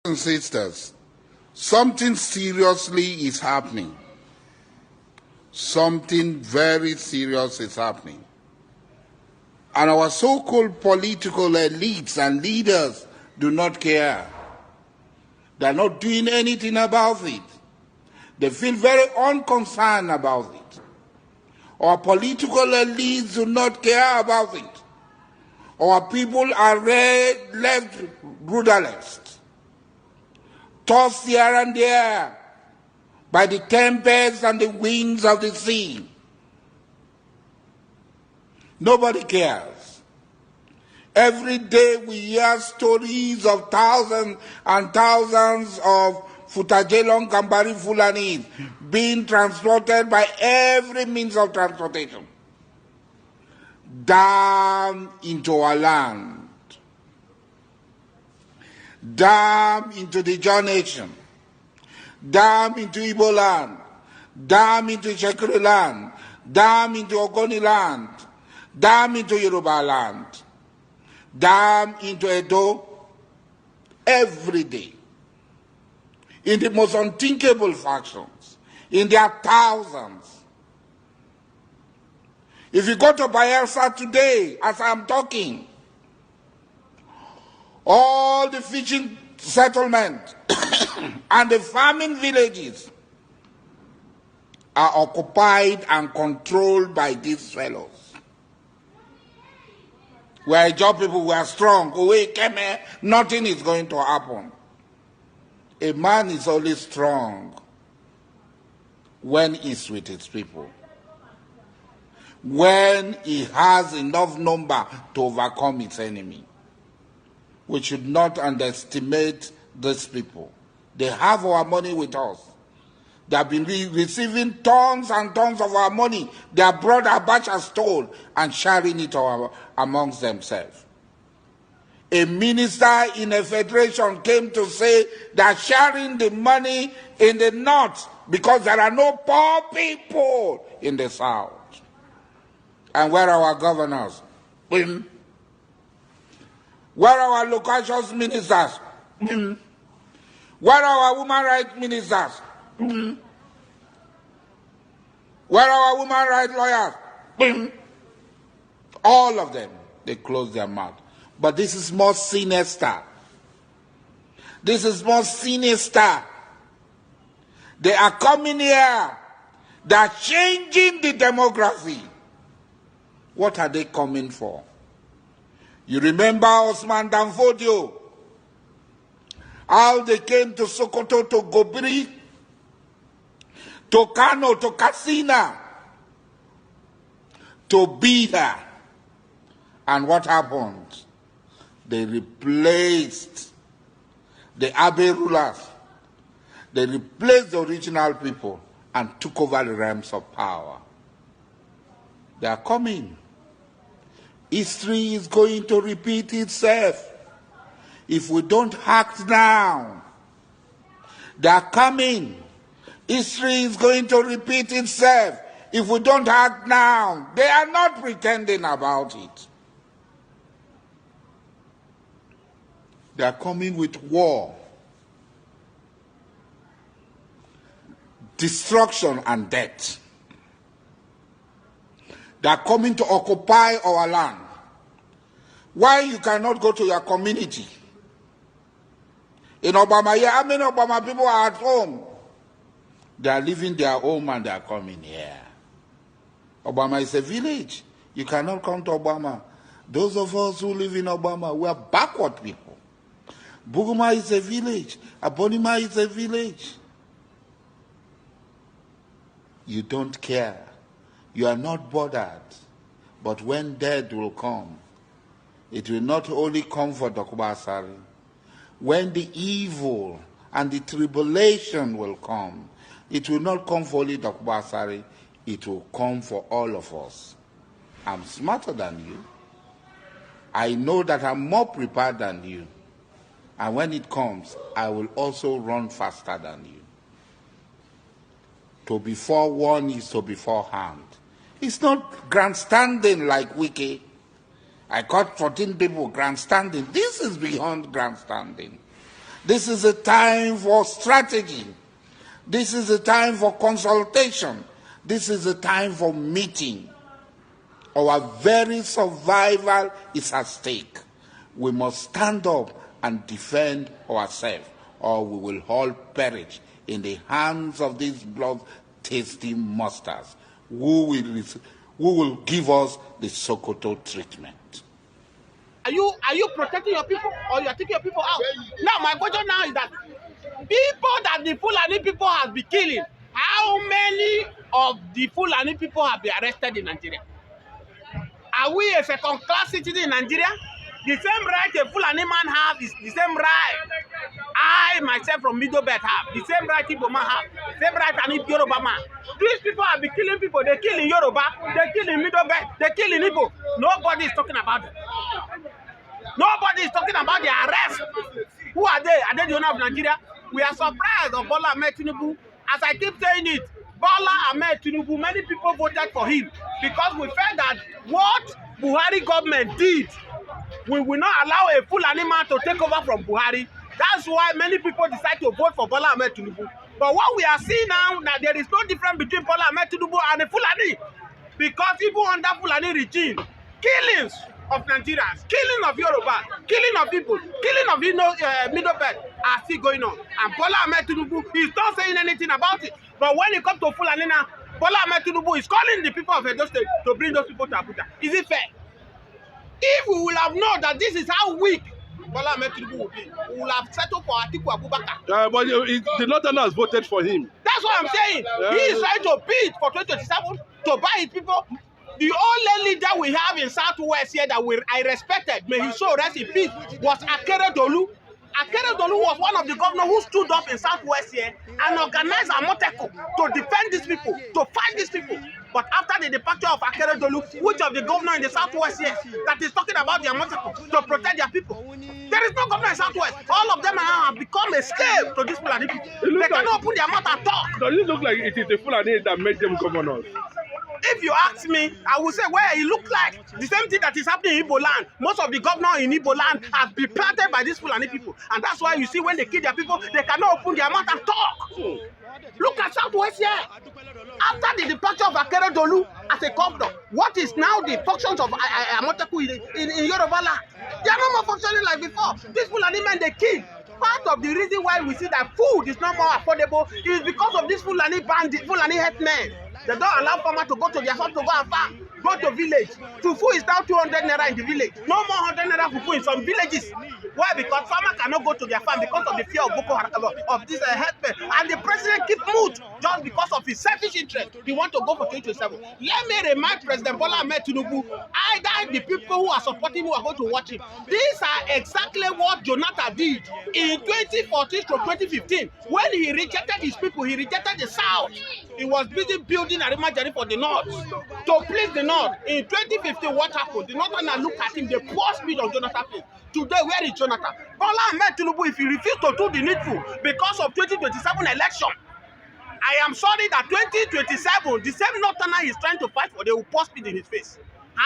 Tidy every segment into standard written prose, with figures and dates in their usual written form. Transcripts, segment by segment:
and sisters, something seriously is happening. Something very serious is happening. And our so-called political elites and leaders do not care. They're not doing anything about it. They feel very unconcerned about it. Our political elites do not care about it. Our people are left rudderless, tossed here and there by the tempests and the winds of the sea. Nobody cares. Every day we hear stories of thousands and thousands of Futajelong Kambari Fulani being transported by every means of transportation down into our land, down into the John Nation, down into Igbo land, down into Shekiri land, down into Ogoni land, down into Yoruba land, down into Edo, every day, in the most unthinkable factions, in their thousands. If you go to Biafra today, as I'm talking, all the fishing settlements and the farming villages are occupied and controlled by these fellows. We are job people, we are strong. Nothing is going to happen. A man is only strong when he's with his people, when he has enough number to overcome his enemy. We should not underestimate these people. They have our money with us. They have been receiving tons and tons of our money. Their brother Abacha stole and sharing it amongst themselves. A minister in a federation came to say they're sharing the money in the north because there are no poor people in the south. And where are our governors? Where are our local ministers? Where are our women rights ministers? Where are our women rights lawyers? All of them, they close their mouth. But this is more sinister. This is more sinister. They are coming here. They are changing the demography. What are they coming for? You remember Osman Danfodio, how they came to Sokoto, to Gobiri, to Kano, to Katsina, to be there. And what happened? They replaced the Abe rulers. They replaced the original people and took over the realms of power. They are coming. History is going to repeat itself if we don't act now. They are coming. History is going to repeat itself if we don't act now. They are not pretending about it. They are coming with war, destruction, and death. They are coming to occupy our land. Why you cannot go to your community? In Obama, how many Obama people are at home? They are leaving their home and they are coming here. Obama is a village. You cannot come to Obama. Those of us who live in Obama, we are backward people. Buguma is a village. Abonima is a village. You don't care. You are not bothered. But when death will come, it will not only come for Dokubo Asari. When the evil and the tribulation will come, it will not come for only Dokubo Asari. It will come for all of us. I'm smarter than you. I know that I'm more prepared than you. And when it comes, I will also run faster than you. To be forewarned is to be forearmed. It's not grandstanding like Wiki. I caught 14 people grandstanding. This is beyond grandstanding. This is a time for strategy. This is a time for consultation. This is a time for meeting. Our very survival is at stake. We must stand up and defend ourselves, or we will all perish in the hands of these blood-tasting monsters who will give us the Sokoto treatment. Are you protecting your people, or you are taking your people out? Now, my question now is that people that the Fulani people have been killing, how many of the Fulani people have been arrested in Nigeria? Are we a second-class citizen in Nigeria? The same right a Fulani man have is the same right I myself from Middle Belt have. The same right Igbo man have. The same right an Yoruba man. These people have been killing people. They kill in Yoruba. They kill in Middle Belt. They kill in Igbo. Nobody is talking about it. Nobody is talking about the arrest. Who are they? Are they the owner of Nigeria? We are surprised of Bola Ahmed Tinubu. As I keep saying it, Bola Ahmed Tinubu, many people voted for him because we felt that what Buhari government did, we will not allow a Fulani man to take over from Buhari. That's why many people decide to vote for Bola Ahmed Tinubu. But what we are seeing now, that there is no difference between Bola Ahmed Tinubu and the Fulani. Because even under Fulani regime, killings of Nigerians, killing of Yoruba, killing of people, killing of Middle Belt are still going on. And Bola Ahmed Tinubu is not saying anything about it. But when it comes to Fulani now, Bola Ahmed Tinubu is calling the people of Edo State to bring those people to Abuja. Is it fair? If we will have known that this is how weak Bola Ahmed Tinubu will be, we will have settled for Atiku Abubakar. But the Northerners voted for him. That's what I'm saying. He is trying to bid for 2027 to buy his people. The only leader we have in Southwest here that I respected, may he so rest in peace, was Akeredolu. Akeredolu was one of the governors who stood up in Southwest here and organized Amoteco to defend these people, to fight these people. But after the departure of Akeredolu, which of the governor in the Southwest here that is talking about the Amoteco to protect their people? There is no governor in Southwest. All of them have become a slave to these Fulani people. They cannot open their mouth and talk. Does it look like it is the Fulani that made them governors? If you ask me, I will say where it look like the same thing that is happening in Igbo land. Most of the governors in Igbo land have been planted by these Fulani people. And that's why you see when they kill their people, they cannot open their mouth and talk. Look at Southwest here. After the departure of Akeredolu as a governor, what is now the functions of Amoteku in Yoruba land? They are no more functioning like before. These Fulani men, they kill. Part of the reason why we see that food is not more affordable is because of these Fulani bandits, Fulani headmen. They don't allow farmers to go to their farm to go and farm, go to village. Fufu is now 200 naira in the village. No more 100 naira fufu in some villages. Why? Because farmers cannot go to their farm because of the fear of Boko Haram, of this headmen. And the president keep mute just because of his selfish interest. He want to go for 2027. Let me remind President Bola Ahmed Tinubu, either the people who are supporting him who are going to watch him. These are exactly what Jonathan did in 2014 to 2015 when he rejected his people. He rejected the South. He was busy building a Arimajari for the North to please the North. In 2015, what happened? The Northerners looked at him. They poured speed on Jonathan. Today, where is Jonathan? Bola Ahmed Tinubu, if he refused to do the needful because of 2027 election, I am sorry that 2027, the same Northerner he is trying to fight for, they will pour speed in his face.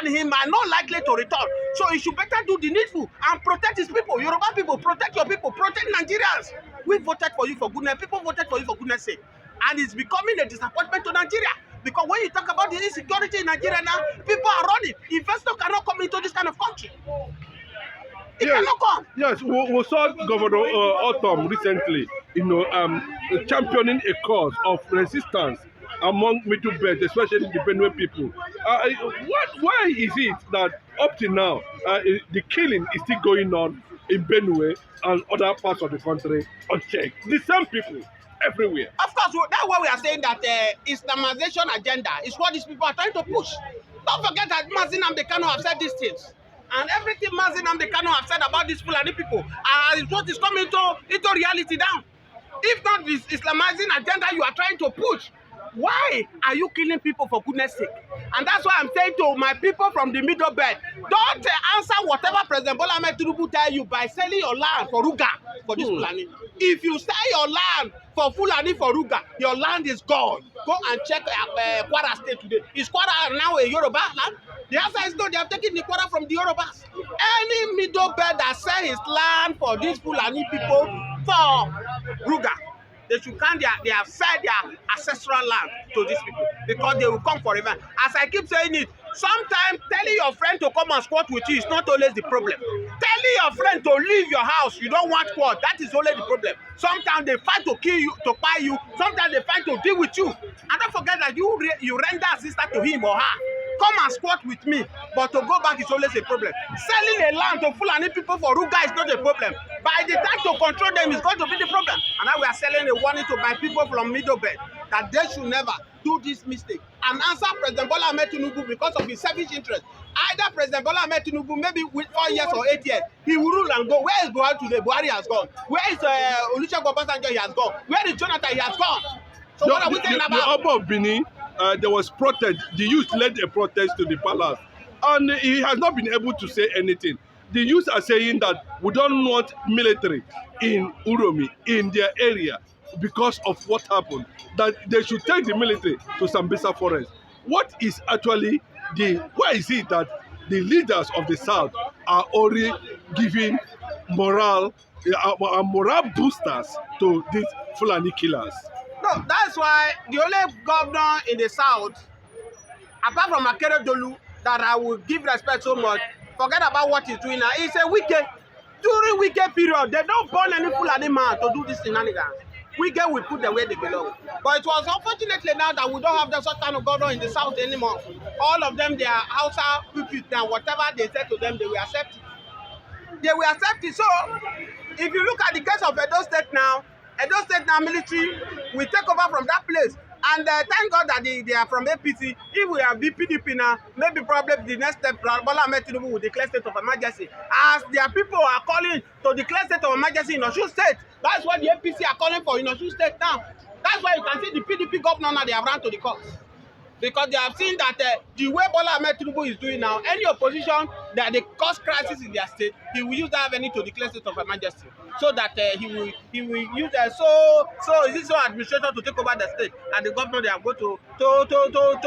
And he might not likely to return. So he should better do the needful and protect his people. Yoruba people, protect your people, protect Nigerians. We voted for you for goodness. People voted for you for goodness sake. And it's becoming a disappointment to Nigeria. Because when you talk about the insecurity in Nigeria now, people are running. Investors cannot come into this kind of country. It cannot come. Yes, we saw Governor Autumn recently, championing a cause of resistance among Middle Belt, especially the Benue people. Why is it that up to now, the killing is still going on in Benue and other parts of the country unchecked? The same people everywhere. Of course, that's why we are saying that Islamization agenda is what these people are trying to push. Don't forget that Mazi Nnamdi Kanu have said these things. And everything Mazi Nnamdi Kanu have said about these Fulani people is what is coming into reality now. If not this Islamizing agenda you are trying to push, why are you killing people for goodness sake? And that's why I'm saying to my people from the Middle Belt, don't answer whatever President Bola Ahmed Tinubu tell you by selling your land for Ruga for this Fulani. If you sell your land for Fulani for Ruga, your land is gone. Go and check Kwara State today. Is Kwara now a Yoruba land? The answer is no, they have taken the Kwara from the Yorubas. Any Middle Belt that sell his land for these Fulani people, for Ruga. They should come there. They have said their ancestral land to these people because they will come forever. As I keep saying it, sometimes telling your friend to come and squat with you is not always the problem. Telling your friend to leave your house, you don't want squat, that is always the problem. Sometimes they fight to kill you, to buy you. Sometimes they fight to deal with you. And don't forget that you render assistance to him or her. Come and squat with me, but to go back is always a problem. Selling a land to Fulani people for Ruga is not a problem. By the time to control them is going to be the problem. And now we are selling a warning to my people from Middle Belt that they should never do this mistake and answer President Bola Ahmed Tinubu because of his selfish interest. Either President Bola Ahmed Tinubu, maybe with 4 years or 8 years, he will rule and go. Where is Buhari today? Buhari has gone. Where is Olusegun Obasanjo? He has gone. Where is Jonathan? He has gone. So what are we saying about? The Oba of Benin, there was protest. The youth led a protest to the palace, and he has not been able to say anything. The youth are saying that we don't want military in Uromi, in their area, because of what happened. That they should take the military to Sambisa Forest. What is actually why is it that the leaders of the South are already giving moral boosters to these Fulani killers? No, that's why the only governor in the South, apart from Akere Dolu, that I will give respect so much, forget about what he's doing now. It's a wicked. During wicked period, they don't burn any Fulani man to do this shenanigans. Wicked will put them where they belong. But it was unfortunately now that we don't have that sort kind of governor in the South anymore. All of them, they are Hausa people now. Whatever they said to them, they will accept it. They will accept it. So, if you look at the case of Edo State now military will take over from that place. And thank God that they are from APC. If we are PDP now, maybe probably the next step, Bola Ahmed Tinubu will declare state of emergency. As their people are calling to declare state of emergency in Osun State, that's what the APC are calling for in Osun State now. That's why you can see the PDP governor now, they have run to the courts. Because they have seen that the way Bola Ahmed Tinubu is doing now, any opposition that they cause crisis in their state, he will use that avenue to declare state of emergency, so that he will use the administration to take over the state, and the governor they are going to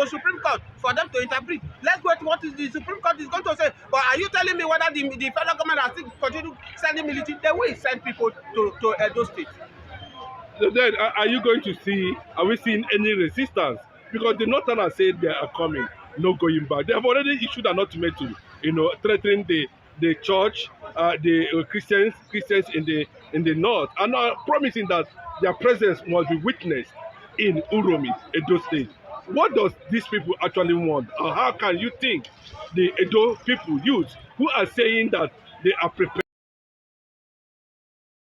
Supreme Court for them to interpret. Let's wait what is the Supreme Court is going to say. But are you telling me whether the federal government has still continue sending military? They will send people to Edo State. So then, are we seeing any resistance? Because the Northerners said they are coming, no going back. They have already issued an ultimatum, threatening the church, the Christians in the north, and promising that their presence must be witnessed in Uromi, Edo State. What does these people actually want? Or how can you think the Edo people, youth, who are saying that they are prepared?